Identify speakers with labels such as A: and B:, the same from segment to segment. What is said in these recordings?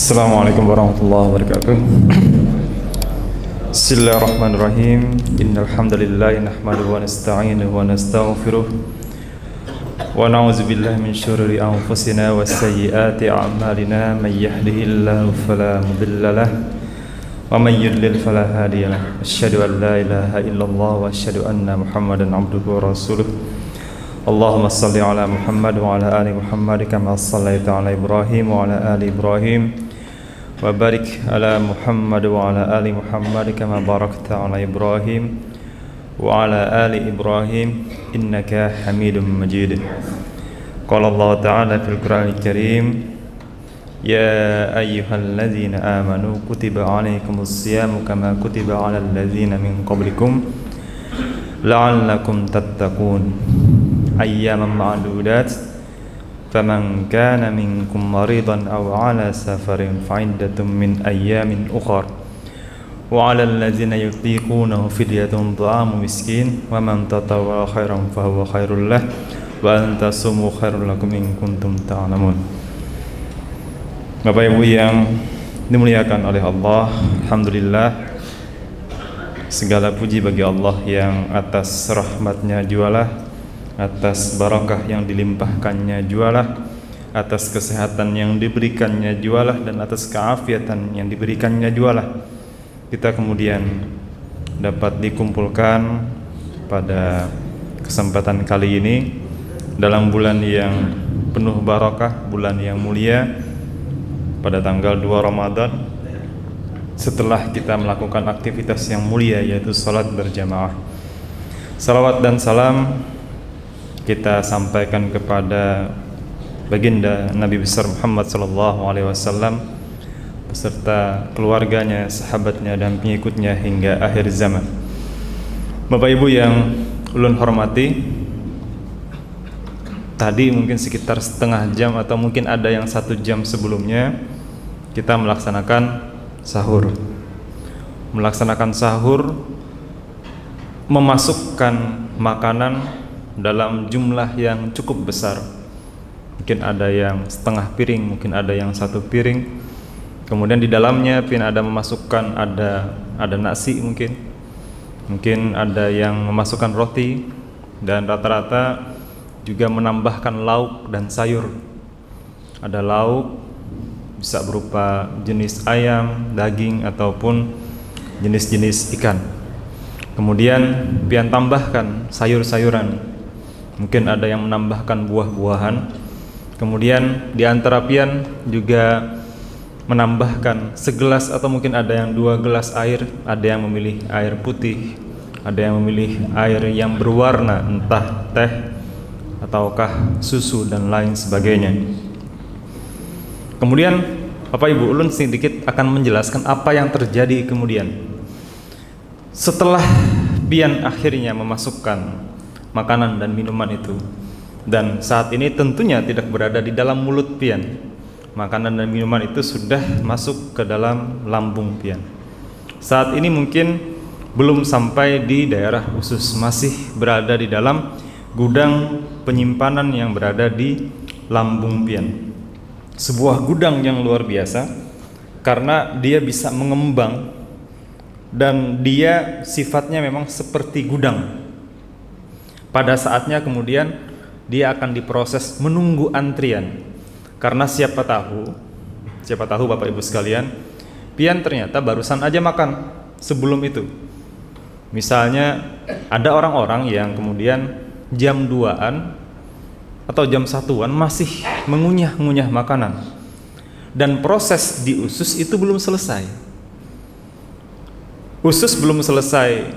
A: Assalamualaikum warahmatullahi wabarakatuh. Bismillahirrahmanirrahim. Innal hamdalillah nahmaduhu wa nasta'inuhu wa nastaghfiruh wa na'udzu billahi min syururi anfusina wa sayyiati a'malina may yahdihillahu fala mudilla lahu wa may yudlil fala hadiya lahu. Asyhadu an la ilaha illallah wa asyhadu anna Muhammadan abduhu wa rasuluh. Allahumma salli ala Muhammad wa ala ali Muhammad kama sallaita ala Ibrahim wa ala ali Ibrahim wa barik ala Muhammad wa ala ali Muhammad kama barakta ala Ibrahim wa ala ali Ibrahim innaka Hamidum Majid. Qala Allah Ta'ala fil Qur'anil Karim, ya ayyuhalladzina amanu kutiba alaikumus siyamu kama kutiba alal ladzina min qablikum la'allakum tattaqun. Ayyaman ma'dudat faman kana minkum maridan aw ala safarin fa'iddatun min ayyamin ukhar wa 'alal ladzina yutiqunahu fidyatun ta'amu miskin wa man tatawwa khairan fa huwa khairul lah wa an tasumu khairul lakum in kuntum ta'lamun. Bapak Ibu yang dimuliakan oleh Allah, alhamdulillah segala puji bagi Allah yang atas rahmatnya jualah, atas barakah yang dilimpahkannya jualah, atas kesehatan yang diberikannya jualah, dan atas keafiatan yang diberikannya jualah. Kita kemudian dapat dikumpulkan pada kesempatan kali ini dalam bulan yang penuh barakah, bulan yang mulia, pada tanggal 2 Ramadan, setelah kita melakukan aktivitas yang mulia yaitu salat berjamaah. Salawat dan salam kita sampaikan kepada baginda Nabi besar Muhammad sallallahu alaihi wasallam beserta keluarganya, sahabatnya dan pengikutnya hingga akhir zaman. Bapak Ibu yang ulun hormati, tadi mungkin sekitar setengah jam atau mungkin ada yang 1 jam sebelumnya kita melaksanakan sahur. Melaksanakan sahur, memasukkan makanan dalam jumlah yang cukup besar. Mungkin ada yang setengah piring, mungkin ada yang 1 piring. Kemudian di dalamnya ada memasukkan ada nasi, mungkin ada yang memasukkan roti, dan rata-rata juga menambahkan lauk dan sayur. Ada lauk bisa berupa jenis ayam, daging ataupun jenis-jenis ikan. Kemudian pian tambahkan sayur-sayuran. Mungkin ada yang menambahkan buah-buahan. Kemudian di antara pian juga menambahkan segelas atau mungkin ada yang 2 gelas air. Ada yang memilih air putih, ada yang memilih air yang berwarna, entah teh ataukah susu dan lain sebagainya. Kemudian Bapak Ibu, ulun sedikit akan menjelaskan apa yang terjadi kemudian setelah pian akhirnya memasukkan makanan dan minuman itu, dan saat ini tentunya tidak berada di dalam mulut pian. Makanan dan minuman itu sudah masuk ke dalam lambung pian. Saat ini mungkin belum sampai di daerah usus, masih berada di dalam gudang penyimpanan yang berada di lambung pian. Sebuah gudang yang luar biasa karena dia bisa mengembang dan dia sifatnya memang seperti gudang. Pada saatnya kemudian dia akan diproses menunggu antrian. Karena siapa tahu Bapak Ibu sekalian, pian ternyata barusan aja makan sebelum itu. Misalnya ada orang-orang yang kemudian jam 2-an atau jam 1-an masih mengunyah-ngunyah makanan, dan proses di usus itu belum selesai. Usus belum selesai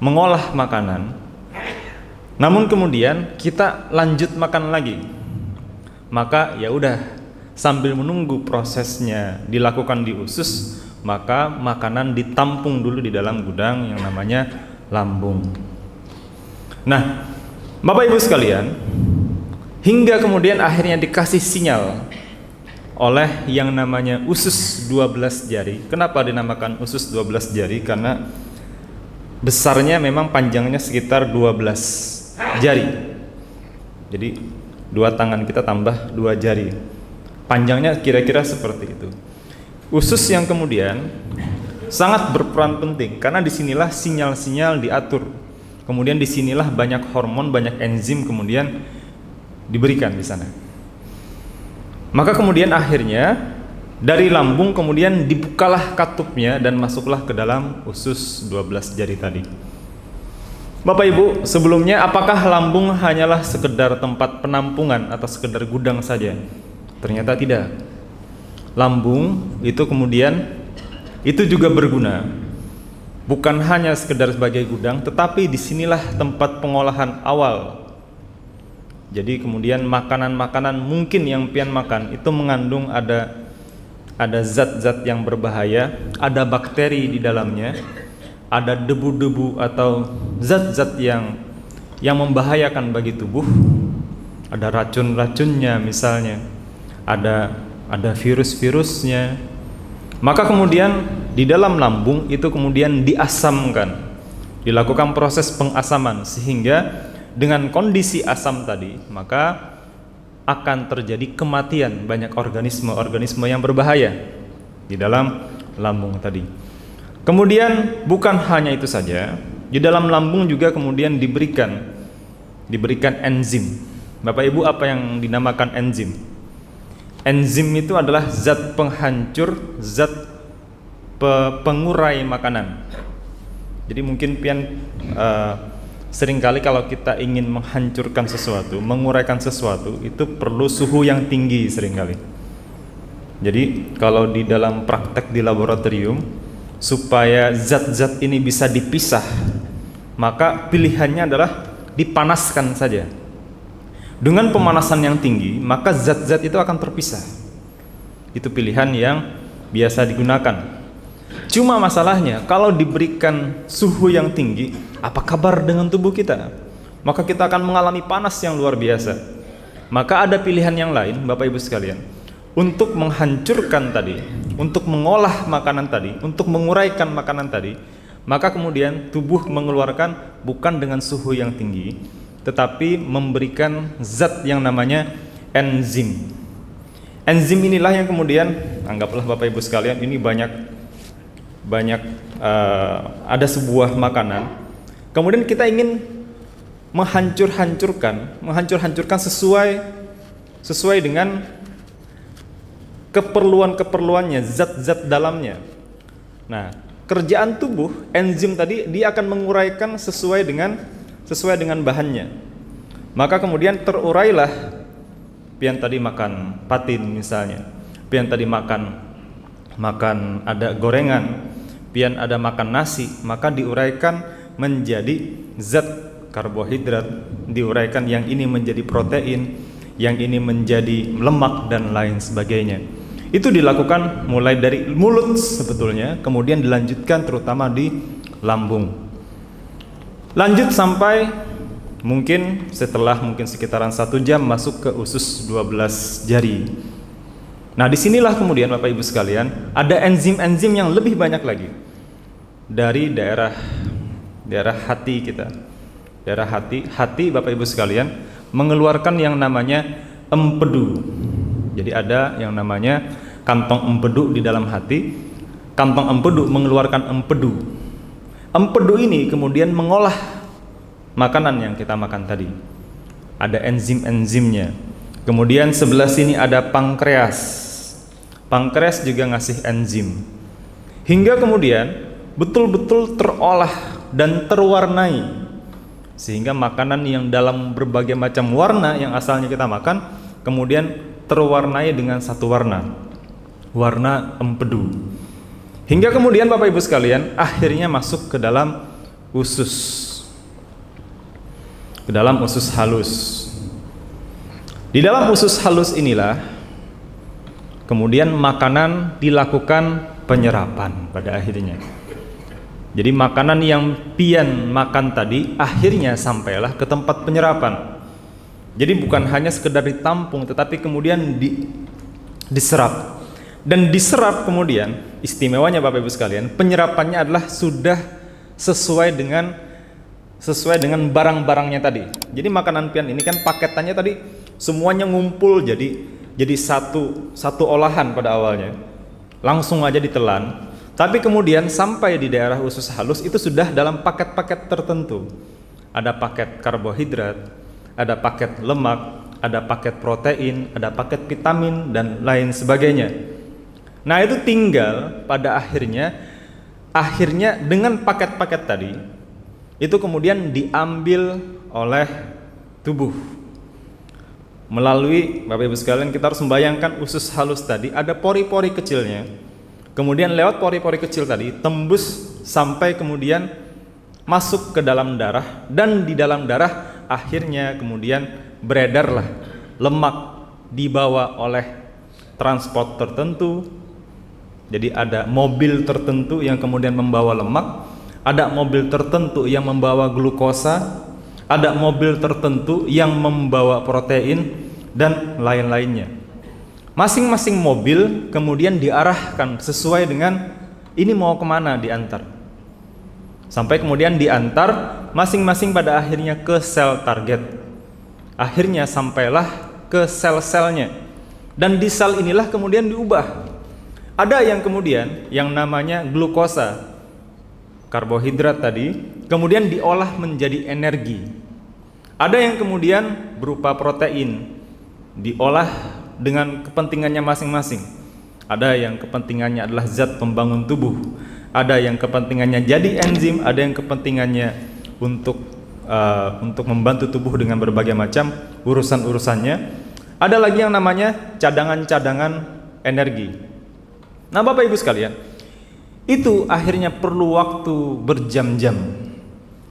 A: mengolah makanan, namun kemudian kita lanjut makan lagi. Maka ya udah, sambil menunggu prosesnya dilakukan di usus, maka makanan ditampung dulu di dalam gudang yang namanya lambung. Nah, Bapak Ibu sekalian, hingga kemudian akhirnya dikasih sinyal oleh yang namanya usus 12 jari. Kenapa dinamakan usus 12 jari? Karena besarnya memang panjangnya sekitar 12 jari. Jadi 2 tangan kita tambah 2 jari. Panjangnya kira-kira seperti itu. Usus yang kemudian sangat berperan penting karena disinilah sinyal-sinyal diatur. Kemudian disinilah banyak hormon, banyak enzim kemudian diberikan di sana. Maka kemudian akhirnya dari lambung kemudian dibukalah katupnya dan masuklah ke dalam usus 12 jari tadi. Bapak Ibu, sebelumnya apakah lambung hanyalah sekedar tempat penampungan atau sekedar gudang saja? Ternyata tidak. Lambung itu kemudian itu juga berguna. Bukan hanya sekedar sebagai gudang, tetapi disinilah tempat pengolahan awal. Jadi kemudian makanan-makanan mungkin yang pian makan itu mengandung ada zat-zat yang berbahaya, ada bakteri di dalamnya, ada debu-debu atau zat-zat yang membahayakan bagi tubuh, ada racun-racunnya misalnya, ada virus-virusnya. Maka kemudian di dalam lambung itu kemudian diasamkan, dilakukan proses pengasaman sehingga dengan kondisi asam tadi maka akan terjadi kematian banyak organisme-organisme yang berbahaya di dalam lambung tadi. Kemudian bukan hanya itu saja, di dalam lambung juga kemudian diberikan enzim. Bapak Ibu, apa yang dinamakan enzim? Enzim itu adalah zat penghancur, zat pengurai makanan. Jadi mungkin pian seringkali kalau kita ingin menghancurkan sesuatu, menguraikan sesuatu, itu perlu suhu yang tinggi seringkali. Jadi kalau di dalam praktek di laboratorium, supaya zat-zat ini bisa dipisah, maka pilihannya adalah dipanaskan saja. Dengan pemanasan yang tinggi, maka zat-zat itu akan terpisah. Itu pilihan yang biasa digunakan. Cuma masalahnya, kalau diberikan suhu yang tinggi, apa kabar dengan tubuh kita? Maka kita akan mengalami panas yang luar biasa. Maka ada pilihan yang lain, Bapak Ibu sekalian, untuk menghancurkan tadi, untuk mengolah makanan tadi, untuk menguraikan makanan tadi. Maka kemudian tubuh mengeluarkan bukan dengan suhu yang tinggi, tetapi memberikan zat yang namanya enzim. Enzim inilah yang kemudian, anggaplah Bapak Ibu sekalian, ini banyak ada sebuah makanan, kemudian kita ingin menghancurkan sesuai dengan keperluannya, zat-zat dalamnya. Nah, kerjaan tubuh enzim tadi dia akan menguraikan sesuai dengan bahannya. Maka kemudian terurailah, pian tadi makan patin misalnya, pian tadi makan ada gorengan, pian ada makan nasi, maka diuraikan menjadi zat karbohidrat, diuraikan yang ini menjadi protein, yang ini menjadi lemak dan lain sebagainya. Itu dilakukan mulai dari mulut sebetulnya, kemudian dilanjutkan terutama di lambung. Lanjut sampai mungkin sekitaran 1 jam masuk ke usus 12 jari. Nah, disinilah kemudian Bapak Ibu sekalian ada enzim-enzim yang lebih banyak lagi dari daerah hati kita. Daerah hati Bapak Ibu sekalian mengeluarkan yang namanya empedu. Jadi ada yang namanya kantong empedu di dalam hati. Kantong empedu mengeluarkan empedu. Empedu ini kemudian mengolah makanan yang kita makan tadi. Ada enzim-enzimnya. Kemudian sebelah sini ada pankreas. Pankreas juga ngasih enzim. Hingga kemudian betul-betul terolah dan terwarnai. Sehingga makanan yang dalam berbagai macam warna yang asalnya kita makan kemudian terwarnai dengan satu warna empedu. Hingga kemudian Bapak Ibu sekalian akhirnya masuk ke dalam usus halus. Di dalam usus halus inilah kemudian makanan dilakukan penyerapan pada akhirnya. Jadi makanan yang pian makan tadi akhirnya sampailah ke tempat penyerapan. Jadi bukan hanya sekedar ditampung, tetapi kemudian diserap. Dan diserap kemudian, istimewanya Bapak Ibu sekalian, penyerapannya adalah sudah sesuai dengan barang-barangnya tadi. Jadi makanan pian ini kan paketannya tadi semuanya ngumpul jadi jadi satu olahan pada awalnya, langsung aja ditelan. Tapi kemudian sampai di daerah usus halus itu sudah dalam paket-paket tertentu. Ada paket karbohidrat, ada paket lemak, ada paket protein, ada paket vitamin, dan lain sebagainya. Nah, itu tinggal pada akhirnya dengan paket-paket tadi, itu kemudian diambil oleh tubuh. Melalui, Bapak Ibu sekalian, kita harus membayangkan usus halus tadi ada pori-pori kecilnya. Kemudian lewat pori-pori kecil tadi, tembus sampai kemudian masuk ke dalam darah, dan di dalam darah akhirnya kemudian beredarlah lemak dibawa oleh transport tertentu. Jadi ada mobil tertentu yang kemudian membawa lemak, ada mobil tertentu yang membawa glukosa, ada mobil tertentu yang membawa protein, dan lain-lainnya. Masing-masing mobil kemudian diarahkan sesuai dengan ini mau kemana diantar. Sampai kemudian diantar masing-masing pada akhirnya ke sel target. Akhirnya sampailah ke sel-selnya. Dan di sel inilah kemudian diubah. Ada yang kemudian yang namanya glukosa, karbohidrat tadi, kemudian diolah menjadi energi. Ada yang kemudian berupa protein, diolah dengan kepentingannya masing-masing. Ada yang kepentingannya adalah zat pembangun tubuh, ada yang kepentingannya jadi enzim, ada yang kepentingannya untuk membantu tubuh dengan berbagai macam urusan-urusannya. Ada lagi yang namanya cadangan-cadangan energi. Nah, Bapak Ibu sekalian, itu akhirnya perlu waktu berjam-jam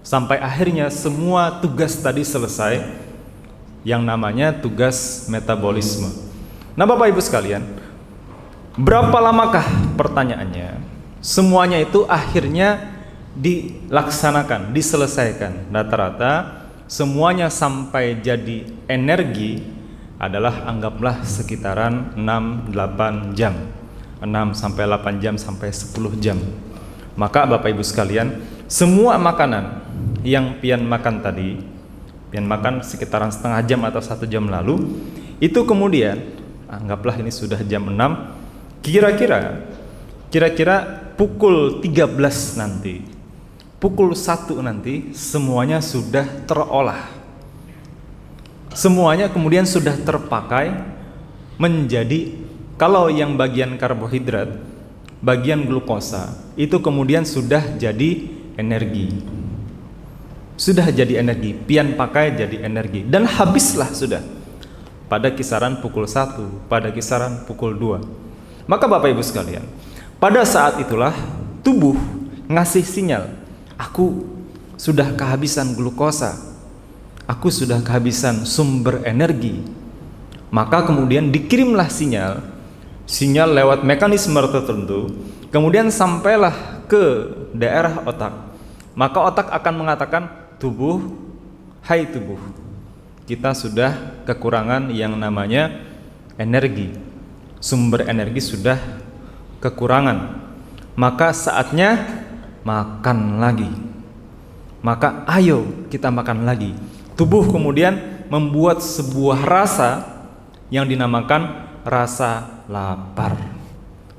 A: sampai akhirnya semua tugas tadi selesai, yang namanya tugas metabolisme. Nah, Bapak Ibu sekalian, berapa lamakah, pertanyaannya, semuanya itu akhirnya dilaksanakan, diselesaikan? Rata-rata semuanya sampai jadi energi adalah anggaplah sekitaran 6-8 jam. 6 sampai 8 jam sampai 10 jam. Maka Bapak Ibu sekalian, semua makanan yang pian makan tadi, pian makan sekitaran setengah jam atau 1 jam lalu, itu kemudian anggaplah ini sudah jam 6, kira-kira pukul 13 nanti, pukul 1 nanti semuanya sudah terolah. Semuanya kemudian sudah terpakai menjadi, kalau yang bagian karbohidrat, bagian glukosa, itu kemudian sudah jadi energi. Sudah jadi energi, pian pakai jadi energi, dan habislah sudah pada kisaran pukul 1, pada kisaran pukul 2. Maka Bapak Ibu sekalian, pada saat itulah tubuh ngasih sinyal, aku sudah kehabisan glukosa, aku sudah kehabisan sumber energi. Maka kemudian dikirimlah sinyal lewat mekanisme tertentu, kemudian sampailah ke daerah otak. Maka otak akan mengatakan, tubuh, hai tubuh, kita sudah kekurangan yang namanya energi, sumber energi sudah kekurangan, maka saatnya makan lagi. Maka ayo kita makan lagi. Tubuh kemudian membuat sebuah rasa yang dinamakan rasa lapar.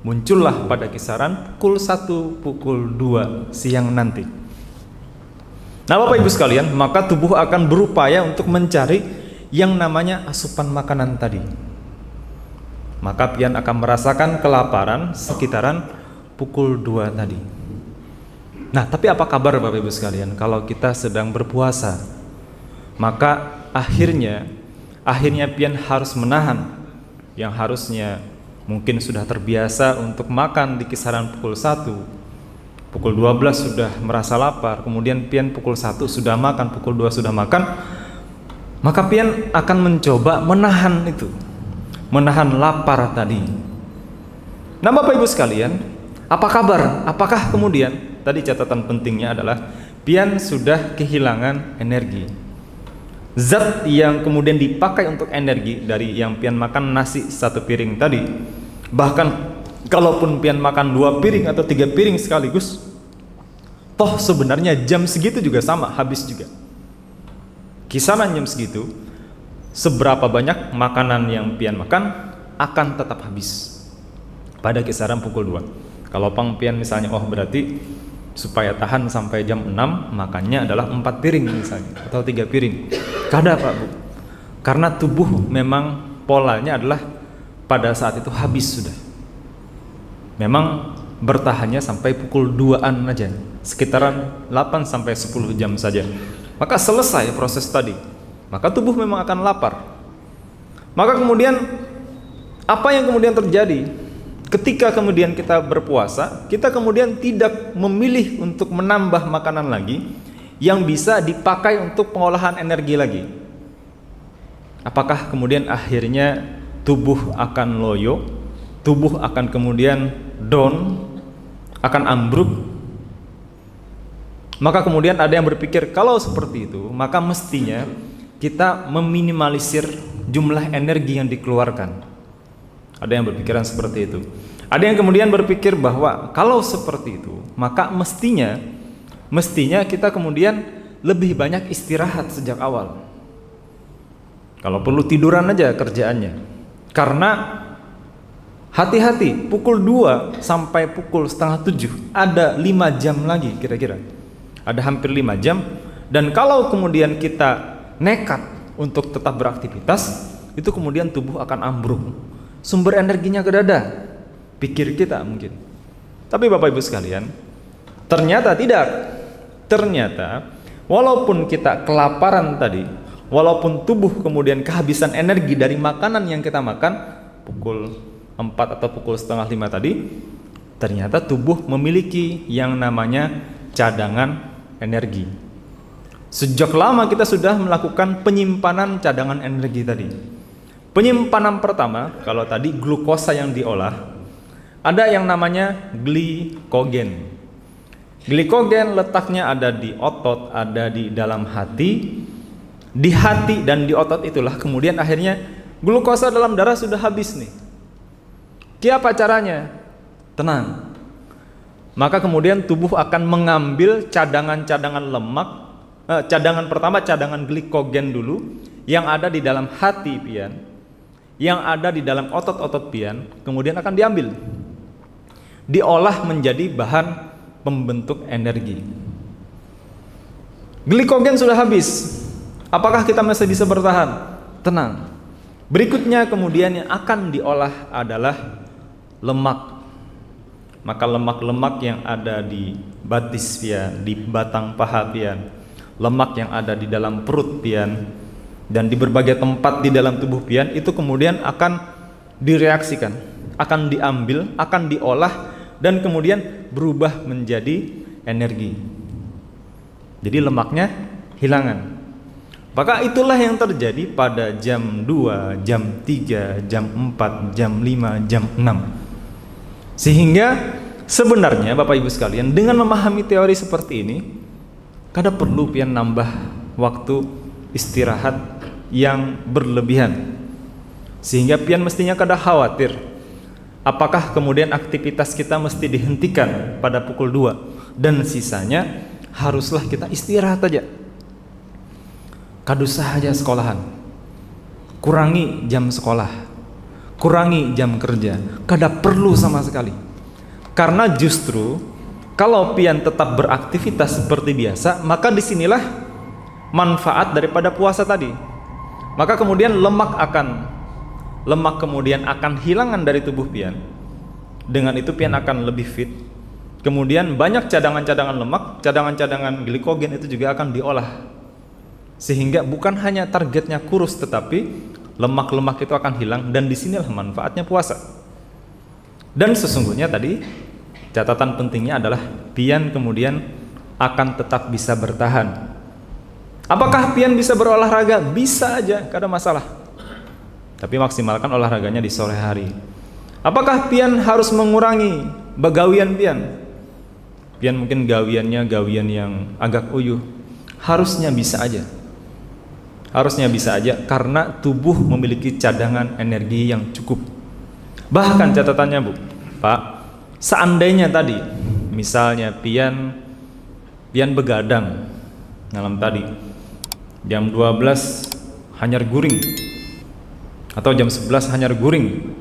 A: Muncullah pada kisaran pukul 1, pukul 2 siang nanti. Nah, Bapak Ibu sekalian, maka tubuh akan berupaya untuk mencari yang namanya asupan makanan tadi. Maka pian akan merasakan kelaparan sekitaran pukul 2 tadi. Nah, tapi apa kabar Bapak Ibu sekalian kalau kita sedang berpuasa? Maka akhirnya pian harus menahan yang harusnya mungkin sudah terbiasa untuk makan di kisaran pukul 1, pukul 12 sudah merasa lapar, kemudian pian pukul 1 sudah makan, pukul 2 sudah makan, maka pian akan mencoba menahan itu, menahan lapar tadi. Nah, Bapak Ibu sekalian, apa kabar? Apakah kemudian, tadi catatan pentingnya adalah pian sudah kehilangan energi. Zat yang kemudian dipakai untuk energi dari yang pian makan nasi 1 piring tadi, bahkan kalaupun pian makan 2 piring atau 3 piring sekaligus, toh sebenarnya jam segitu juga sama, habis juga. Kisaran jam segitu, seberapa banyak makanan yang pian makan, akan tetap habis pada kisaran pukul 2. Kalau Pang pian misalnya, oh berarti supaya tahan sampai jam 6 makannya adalah 4 piring misalnya, atau 3 piring. Kada Pak Bu, karena tubuh memang polanya adalah pada saat itu habis sudah. Memang bertahannya sampai pukul 2-an aja, sekitaran 8 sampai 10 jam saja. Maka selesai proses tadi, maka tubuh memang akan lapar. Maka kemudian apa yang kemudian terjadi? Ketika kemudian kita berpuasa, kita kemudian tidak memilih untuk menambah makanan lagi yang bisa dipakai untuk pengolahan energi lagi. Apakah kemudian akhirnya tubuh akan loyo, tubuh akan kemudian down, akan ambruk? Maka kemudian ada yang berpikir kalau seperti itu, maka mestinya kita meminimalisir jumlah energi yang dikeluarkan. Ada yang berpikiran seperti itu. Ada yang kemudian berpikir bahwa kalau seperti itu, maka mestinya kita kemudian lebih banyak istirahat sejak awal. Kalau perlu tiduran aja kerjaannya. Karena hati-hati, pukul 2 sampai pukul setengah 7 ada 5 jam lagi kira-kira. Ada hampir 5 jam. Dan kalau kemudian kita nekat untuk tetap beraktivitas, itu kemudian tubuh akan ambruk. Sumber energinya ke dada, pikir kita mungkin. Tapi Bapak Ibu sekalian, ternyata tidak. Ternyata walaupun kita kelaparan tadi, walaupun tubuh kemudian kehabisan energi dari makanan yang kita makan pukul 4 atau pukul setengah 5 tadi, ternyata tubuh memiliki yang namanya cadangan energi. Sejak lama kita sudah melakukan penyimpanan cadangan energi tadi. Penyimpanan pertama, kalau tadi glukosa yang diolah, ada yang namanya glikogen. Glikogen letaknya ada di otot, ada di dalam hati. Di hati dan di otot itulah kemudian akhirnya glukosa dalam darah sudah habis nih. Apa caranya? Tenang. Maka kemudian tubuh akan mengambil cadangan-cadangan lemak, cadangan pertama cadangan glikogen dulu yang ada di dalam hati pian, yang ada di dalam otot-otot pian, kemudian akan diambil, diolah menjadi bahan pembentuk energi. Glikogen sudah habis. Apakah kita masih bisa bertahan? Tenang. Berikutnya kemudian yang akan diolah adalah lemak. Maka lemak-lemak yang ada di batis pian, di batang paha pian, lemak yang ada di dalam perut pian, dan di berbagai tempat di dalam tubuh pian, itu kemudian akan direaksikan, akan diambil, akan diolah, dan kemudian berubah menjadi energi. Jadi lemaknya hilangan. Maka itulah yang terjadi pada jam 2, jam 3, jam 4, jam 5, jam 6. Sehingga sebenarnya Bapak Ibu sekalian, dengan memahami teori seperti ini, kada perlu pian nambah waktu istirahat yang berlebihan. Sehingga pian mestinya kada khawatir apakah kemudian aktivitas kita mesti dihentikan pada pukul 2 dan sisanya haruslah kita istirahat aja. Kadusah aja sekolahan. Kurangi jam sekolah, kurangi jam kerja, kada perlu sama sekali. Karena justru kalau pian tetap beraktivitas seperti biasa, maka disinilah manfaat daripada puasa tadi. Maka kemudian lemak kemudian akan hilangan dari tubuh pian. Dengan itu pian akan lebih fit. Kemudian banyak cadangan-cadangan lemak, cadangan-cadangan glikogen itu juga akan diolah. Sehingga bukan hanya targetnya kurus, tetapi lemak-lemak itu akan hilang, dan disinilah manfaatnya puasa. Dan sesungguhnya tadi catatan pentingnya adalah pian kemudian akan tetap bisa bertahan. Apakah pian bisa berolahraga? Bisa aja, kada masalah. Tapi maksimalkan olahraganya di sore hari. Apakah pian harus mengurangi begawian pian? Pian mungkin gawiannya gawian yang agak uyuh. Harusnya bisa aja. Harusnya bisa aja karena tubuh memiliki cadangan energi yang cukup. Bahkan catatannya Bu, Pak, seandainya tadi misalnya pian begadang malam tadi jam 12 hanyar guring atau jam 11 hanyar guring,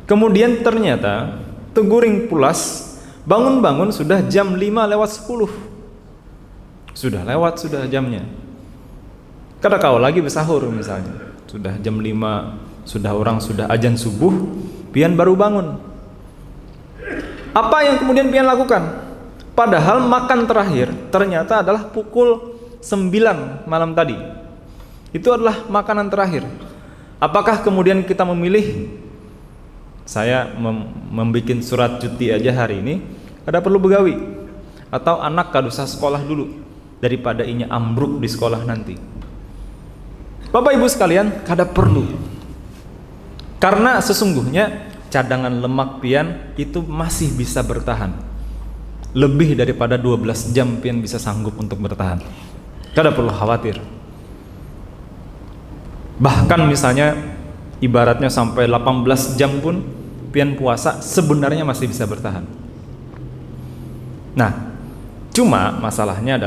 A: Kemudian ternyata teguring pulas, bangun-bangun sudah jam 5:10. Sudah lewat sudah jamnya. Kada kau lagi bersahur misalnya. Sudah jam 5, orang sudah azan subuh, pian baru bangun. Apa yang kemudian pian lakukan? Padahal makan terakhir ternyata adalah pukul 9 malam tadi. Itu adalah makanan terakhir. Apakah kemudian kita memilih saya membuat surat cuti aja hari ini, ada perlu begawi, atau anak kada usah sekolah dulu daripada inya ambruk di sekolah nanti? Bapak Ibu sekalian, kada perlu. Karena sesungguhnya cadangan lemak pian itu masih bisa bertahan. Lebih daripada 12 jam pian bisa sanggup untuk bertahan. Kada perlu khawatir. Bahkan misalnya ibaratnya sampai 18 jam pun pian puasa sebenarnya masih bisa bertahan. Nah, cuma masalahnya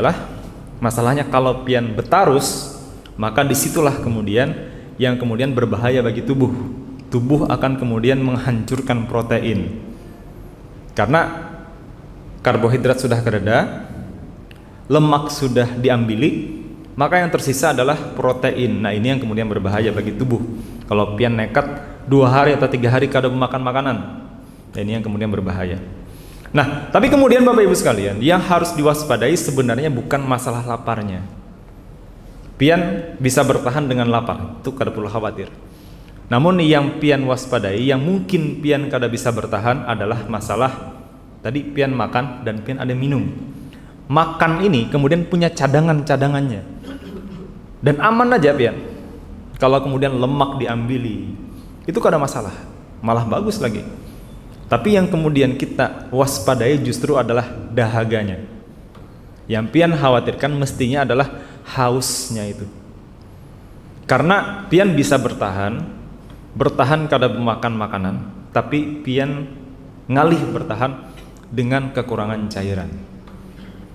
A: kalau pian betarus, maka disitulah kemudian yang kemudian berbahaya bagi tubuh. Tubuh akan kemudian menghancurkan protein. Karena karbohidrat sudah kereda, lemak sudah diambili, maka yang tersisa adalah protein. Nah, ini yang kemudian berbahaya bagi tubuh. Kalau pian nekat 2 hari atau 3 hari kada makan makanan, ini yang kemudian berbahaya. Nah, tapi kemudian Bapak Ibu sekalian, yang harus diwaspadai sebenarnya bukan masalah laparnya. Pian bisa bertahan dengan lapar, itu kada perlu khawatir. Namun yang pian waspadai, yang mungkin pian kada bisa bertahan adalah masalah tadi pian makan dan pian ada minum. Makan ini kemudian punya cadangan-cadangannya. Dan aman aja pian. Kalau kemudian lemak diambili, itu kada masalah, malah bagus lagi. Tapi yang kemudian kita waspadai justru adalah dahaganya. Yang pian khawatirkan mestinya adalah hausnya itu. Karena pian bisa bertahan kada makan makanan, tapi pian ngalih bertahan dengan kekurangan cairan.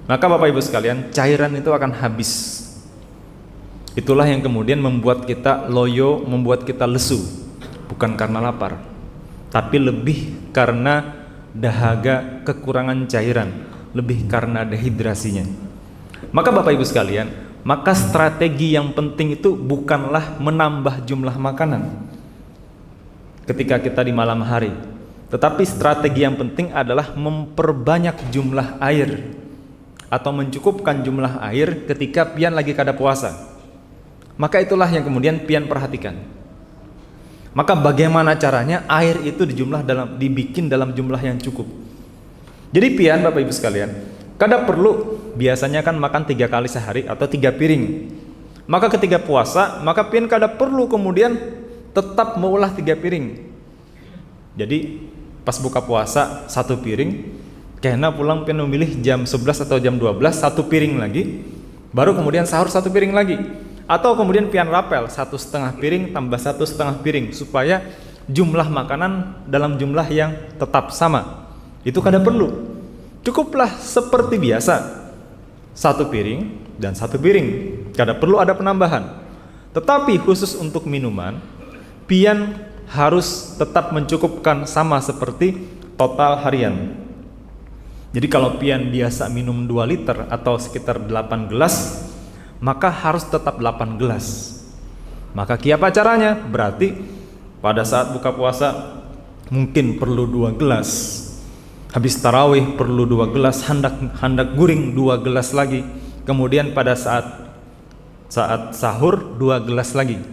A: Maka Bapak Ibu sekalian, cairan itu akan habis. Itulah yang kemudian membuat kita loyo, membuat kita lesu. Bukan karena lapar, tapi lebih karena dahaga, kekurangan cairan, lebih karena dehidrasinya. Maka Bapak Ibu sekalian, maka strategi yang penting itu bukanlah menambah jumlah makanan ketika kita di malam hari, tetapi strategi yang penting adalah memperbanyak jumlah air atau mencukupkan jumlah air ketika pian lagi kada puasa. Maka itulah yang kemudian pian perhatikan. Maka bagaimana caranya air itu dibikin dalam jumlah yang cukup. Jadi pian Bapak Ibu sekalian, kada perlu biasanya kan makan 3 kali sehari atau 3 piring. Maka ketika puasa, maka pian kada perlu kemudian tetap meulah 3 piring. Jadi pas buka puasa 1 piring, kena pulang pian memilih jam 11 atau jam 12 1 piring lagi, baru kemudian sahur 1 piring lagi. Atau kemudian pian rapel 1,5 piring tambah 1,5 piring supaya jumlah makanan dalam jumlah yang tetap sama. Itu kada perlu. Cukuplah seperti biasa 1 piring dan 1 piring. Kada perlu ada penambahan. Tetapi khusus untuk minuman, pian harus tetap mencukupkan sama seperti total harian. Jadi kalau pian biasa minum 2 liter atau sekitar 8 gelas, maka harus tetap 8 gelas. Maka kiapa caranya? Berarti pada saat buka puasa mungkin perlu 2 gelas. Habis tarawih perlu 2 gelas, hendak guring 2 gelas lagi. Kemudian pada saat sahur 2 gelas lagi.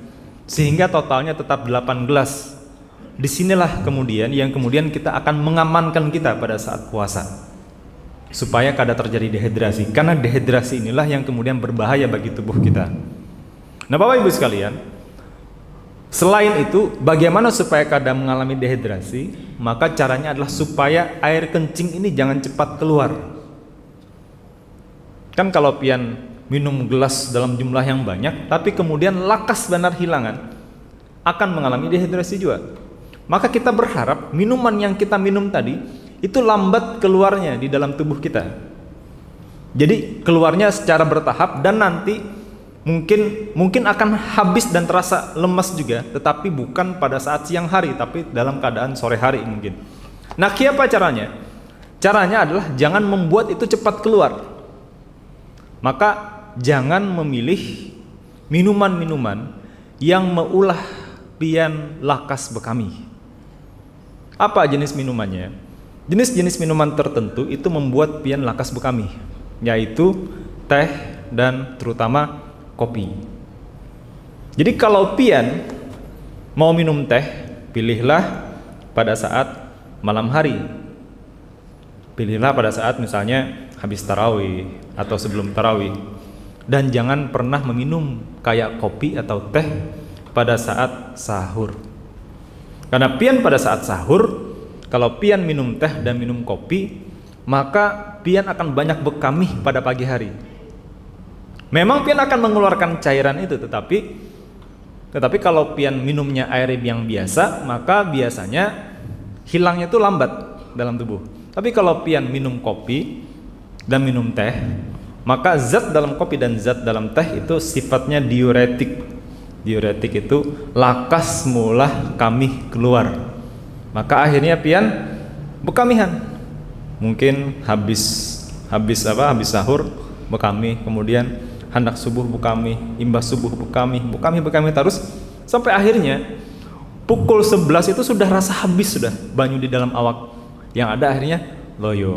A: Sehingga totalnya tetap 8 gelas. Disinilah kemudian yang kemudian kita akan mengamankan kita pada saat puasa, supaya kada terjadi dehidrasi. Karena dehidrasi inilah yang kemudian berbahaya bagi tubuh kita. Nah Bapak Ibu sekalian, selain itu bagaimana supaya kada mengalami dehidrasi? Maka caranya adalah supaya air kencing ini jangan cepat keluar. Kan kalau pian minum gelas dalam jumlah yang banyak, tapi kemudian lakas benar hilangan, akan mengalami dehidrasi juga. Maka kita berharap minuman yang kita minum tadi itu lambat keluarnya di dalam tubuh kita. Jadi keluarnya secara bertahap dan nanti Mungkin akan habis dan terasa lemas juga, tetapi bukan pada saat siang hari, tapi dalam keadaan sore hari mungkin. Nah, apa caranya? Caranya adalah jangan membuat itu cepat keluar. Maka jangan memilih minuman-minuman yang meulah pian lakas bekami. Apa jenis minumannya? Jenis-jenis minuman tertentu itu membuat pian lakas bekami, yaitu teh dan terutama kopi. Jadi kalau pian mau minum teh, pilihlah pada saat malam hari. Pilihlah pada saat misalnya habis tarawih atau sebelum tarawih. Dan jangan pernah meminum kayak kopi atau teh pada saat sahur. Karena pian pada saat sahur, kalau pian minum teh dan minum kopi, maka pian akan banyak bekami pada pagi hari. Memang pian akan mengeluarkan cairan itu, tetapi kalau pian minumnya air yang biasa, maka biasanya hilangnya itu lambat dalam tubuh. Tapi kalau pian minum kopi dan minum teh, maka zat dalam kopi dan zat dalam teh itu sifatnya diuretik. Diuretik itu lakas mulah kami keluar. Maka akhirnya pian bekamihan. Mungkin habis sahur bekami, kemudian hendak subuh bekami, imbas subuh bekami terus sampai akhirnya pukul 11 itu sudah rasa habis sudah banyu di dalam awak, yang ada akhirnya loyo.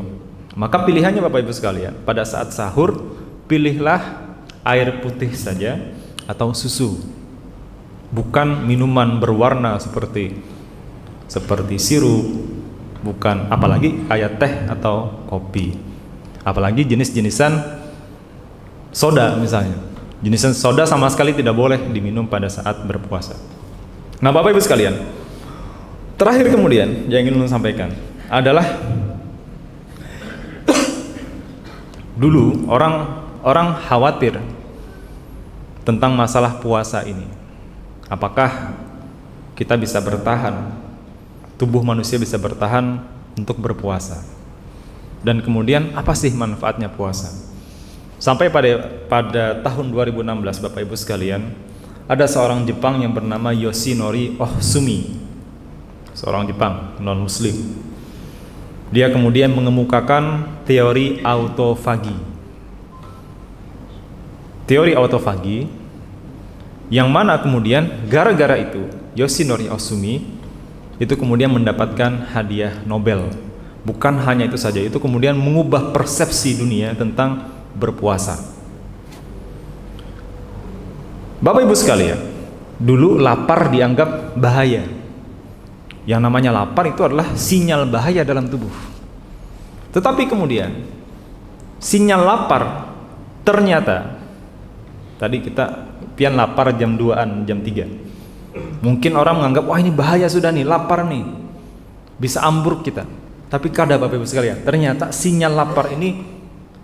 A: Maka pilihannya Bapak Ibu sekalian, pada saat sahur pilihlah air putih saja atau susu, bukan minuman berwarna seperti sirup, bukan, apalagi kayak teh atau kopi, apalagi jenis-jenisan soda misalnya. Jenis soda sama sekali tidak boleh diminum pada saat berpuasa. Nah, Bapak Ibu sekalian, terakhir kemudian yang ingin saya sampaikan adalah dulu orang khawatir tentang masalah puasa ini. Apakah kita bisa bertahan, tubuh manusia bisa bertahan untuk berpuasa? Dan kemudian apa sih manfaatnya puasa? Sampai pada tahun 2016 Bapak Ibu sekalian, ada seorang Jepang yang bernama Yoshinori Ohsumi, seorang Jepang non muslim. Dia kemudian mengemukakan teori autofagi. Teori autofagi yang mana kemudian gara-gara itu Yoshinori Ohsumi itu kemudian mendapatkan hadiah Nobel. Bukan hanya itu saja, itu kemudian mengubah persepsi dunia tentang berpuasa. Bapak Ibu sekalian, dulu lapar dianggap bahaya. Yang namanya lapar itu adalah sinyal bahaya dalam tubuh. Tetapi kemudian sinyal lapar ternyata tadi kita pian lapar jam 2-an, jam 3. Mungkin orang menganggap wah ini bahaya sudah nih, lapar nih, bisa ambruk kita. Tapi kada Bapak Ibu sekalian, ternyata sinyal lapar ini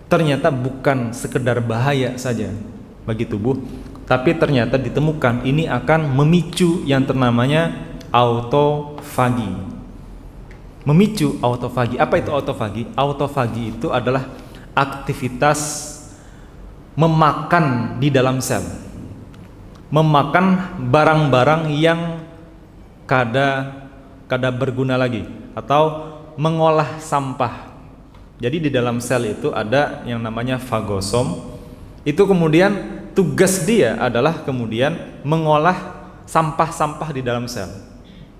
A: ternyata bukan sekedar bahaya saja bagi tubuh, tapi ternyata ditemukan ini akan memicu yang namanya autofagi. Memicu autofagi. Apa itu autofagi? Autofagi itu adalah aktivitas memakan di dalam sel, memakan barang-barang yang kada berguna lagi, atau mengolah sampah. Jadi di dalam sel itu ada yang namanya fagosom. Itu kemudian tugas dia adalah kemudian mengolah sampah-sampah di dalam sel.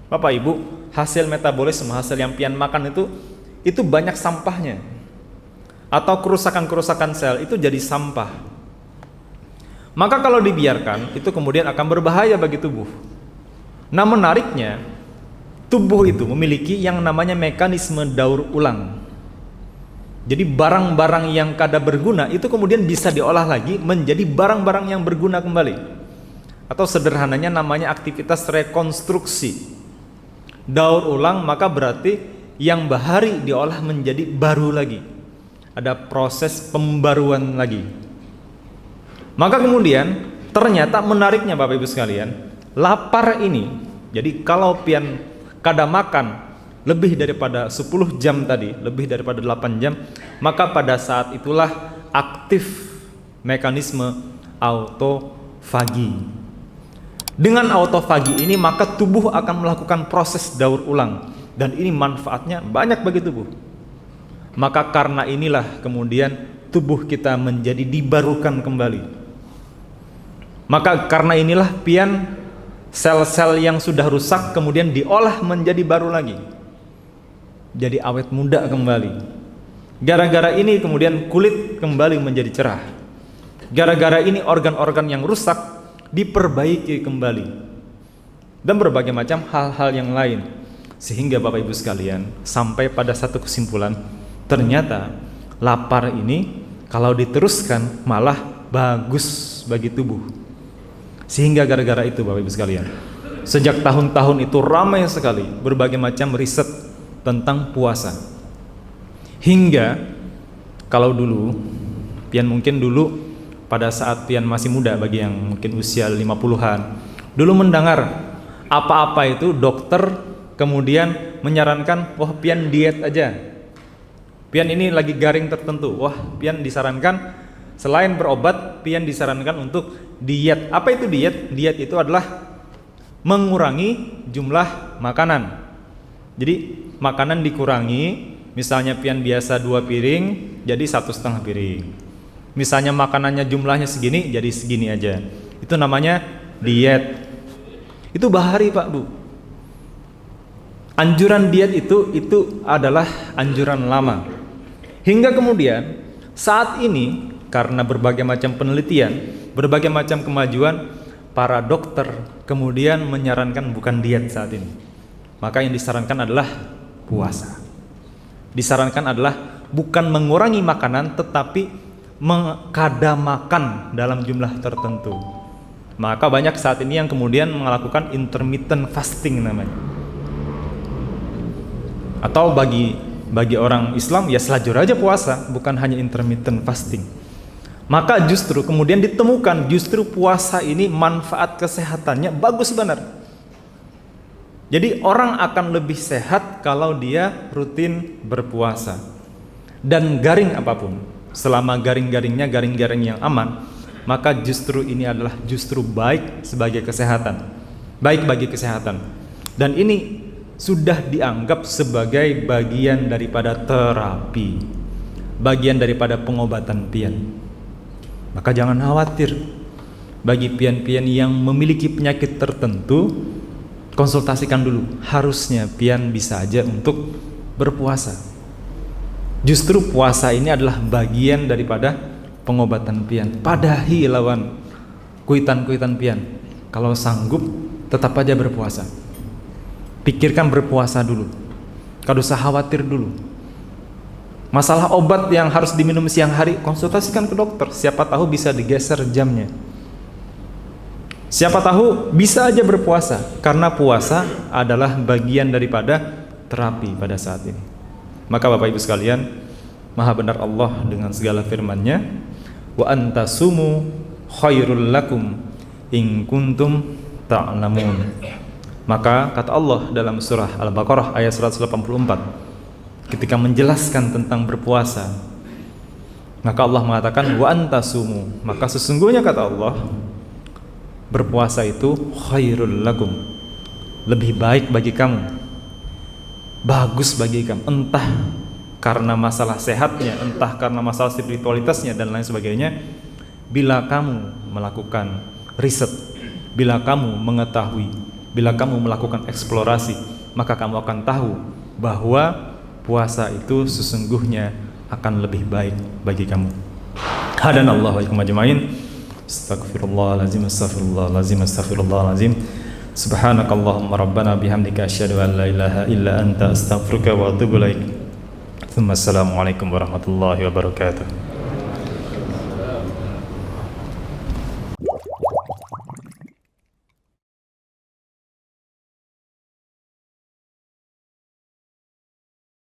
A: Bapak Ibu, hasil metabolisme, hasil yang pian makan itu banyak sampahnya. Atau kerusakan-kerusakan sel itu jadi sampah. Maka kalau dibiarkan itu kemudian akan berbahaya bagi tubuh. Nah, menariknya tubuh itu memiliki yang namanya mekanisme daur ulang. Jadi barang-barang yang kada berguna itu kemudian bisa diolah lagi menjadi barang-barang yang berguna kembali. Atau sederhananya namanya aktivitas rekonstruksi. Daur ulang maka berarti yang bahari diolah menjadi baru lagi. Ada proses pembaruan lagi. Maka kemudian ternyata menariknya Bapak Ibu sekalian, lapar ini, jadi kalau pian kada makan lebih daripada 10 jam tadi, lebih daripada 8 jam, maka pada saat itulah aktif mekanisme
B: autofagi. Dengan autofagi ini maka tubuh akan melakukan proses daur ulang, dan ini manfaatnya banyak bagi tubuh. Maka karena inilah kemudian tubuh kita menjadi dibarukan kembali. Maka karena inilah pian sel-sel yang sudah rusak kemudian diolah menjadi baru lagi, jadi awet muda kembali. Gara-gara ini kemudian kulit kembali menjadi cerah. Gara-gara ini organ-organ yang rusak diperbaiki kembali, dan berbagai macam hal-hal yang lain. Sehingga Bapak Ibu sekalian sampai pada satu kesimpulan, ternyata lapar ini kalau diteruskan malah bagus bagi tubuh. Sehingga gara-gara itu Bapak Ibu sekalian, sejak tahun-tahun itu ramai sekali berbagai macam riset tentang puasa. Hingga kalau dulu, pian mungkin dulu pada saat pian masih muda, bagi yang mungkin usia 50-an, dulu mendengar apa-apa itu dokter kemudian menyarankan, wah pian diet aja, pian ini lagi garing tertentu, wah pian disarankan selain berobat, pian disarankan untuk diet. Apa itu diet? Diet itu adalah mengurangi jumlah makanan. Jadi makanan dikurangi, misalnya pian biasa 2 piring jadi 1,5 piring. Misalnya makanannya jumlahnya segini, jadi segini aja. Itu namanya diet. Itu bahari Pak Bu. Anjuran diet itu adalah anjuran lama. Hingga kemudian saat ini karena berbagai macam penelitian, berbagai macam kemajuan, para dokter kemudian menyarankan bukan diet saat ini. Maka yang disarankan adalah puasa. Disarankan adalah bukan mengurangi makanan, tetapi mengkadamakan dalam jumlah tertentu. Maka banyak saat ini yang kemudian melakukan intermittent fasting namanya. Atau bagi orang Islam ya selajur aja puasa, bukan hanya intermittent fasting. Maka justru kemudian ditemukan justru puasa ini manfaat kesehatannya bagus benar. Jadi orang akan lebih sehat kalau dia rutin berpuasa. Dan garing apapun, selama garing-garingnya garing-garing yang aman, maka justru ini adalah justru baik sebagai kesehatan, baik bagi kesehatan. Dan ini sudah dianggap sebagai bagian daripada terapi, bagian daripada pengobatan pian. Maka jangan khawatir, bagi pian-pian yang memiliki penyakit tertentu, konsultasikan dulu. Harusnya pian bisa aja untuk berpuasa. Justru puasa ini adalah bagian daripada pengobatan pian. Padahi lawan kuitan-kuitan pian. Kalau sanggup tetap aja berpuasa. Pikirkan berpuasa dulu. Kada usah khawatir dulu. Masalah obat yang harus diminum siang hari, konsultasikan ke dokter. Siapa tahu bisa digeser jamnya. Siapa tahu bisa aja berpuasa, karena puasa adalah bagian daripada terapi pada saat ini. Maka Bapak Ibu sekalian, Maha benar Allah dengan segala firman-Nya, wa antasumu khairul lakum in kuntum ta'lamun. Maka kata Allah dalam surah Al-Baqarah ayat 184, ketika menjelaskan tentang berpuasa, maka Allah mengatakan wa antasumu, maka sesungguhnya kata Allah, berpuasa itu khairul lakum, lebih baik bagi kamu, bagus bagi kamu, entah karena masalah sehatnya, entah karena masalah spiritualitasnya dan lain sebagainya. Bila kamu melakukan riset, bila kamu mengetahui, bila kamu melakukan eksplorasi, maka kamu akan tahu bahwa puasa itu sesungguhnya akan lebih baik bagi kamu. Hadanallahu wa iyyakum ajmain. Astaghfirullahalazim, astaghfirullahalazim, astaghfirullahalazim. Subhanakallahumma rabbana bihamdika asyhadu an la ilaha illa anta astaghfiruka wa atubu ilaik. Assalamualaikum warahmatullahi wabarakatuh.